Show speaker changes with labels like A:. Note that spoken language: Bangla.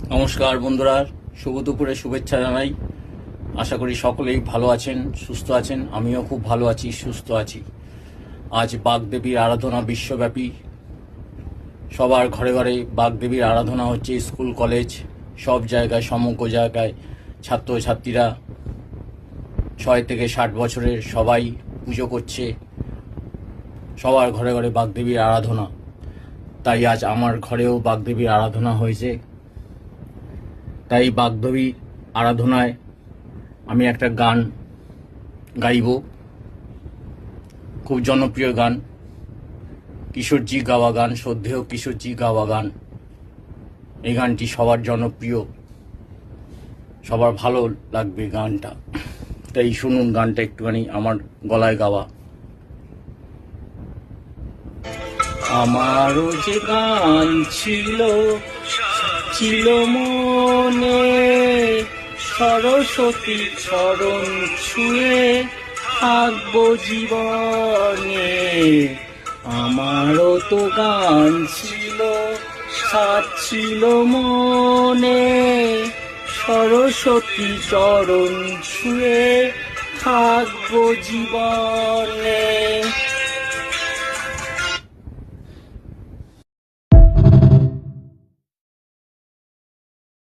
A: নমস্কার বন্ধুরা, শুভ দুপুরে শুভেচ্ছা জানাই। আশা করি সকলেই ভালো আছেন, সুস্থ আছেন। আমিও খুব ভালো আছি, সুস্থ আছি। আজ বাগদেবীর আরাধনা বিশ্বব্যাপী, সবার ঘরে ঘরে বাগদেবীর আরাধনা হচ্ছে। স্কুল কলেজ সব জায়গায়, সমগ্র জায়গায় ছাত্রছাত্রীরা 6 থেকে 60 বছরের সবাই পুজো করছে। সবার ঘরে ঘরে বাগদেবীর আরাধনা। তাই আজ আমার ঘরেও বাগদেবীর আরাধনা হয়েছে। তাই বাগদেবী আরাধনায় আমি একটা গান গাইব, খুব জনপ্রিয় গান, কিশোরজি গাওয়া গান, শ্রদ্ধেয় কিশোরজি গাওয়া গান। এই গানটি সবার জনপ্রিয়, সবার ভালো লাগবে গানটা। তাই শুনুন গানটা একটুখানি আমার গলায় গাওয়া। আমারও যে গান ছিল ছিল মনে, সরস্বতী চরণ ছুঁয়ে থাকবো জীবনে। আমারও তো গান ছিল, সাথ ছিল মনে, সরস্বতী চরণ ছুঁয়ে থাকবো জীবনে।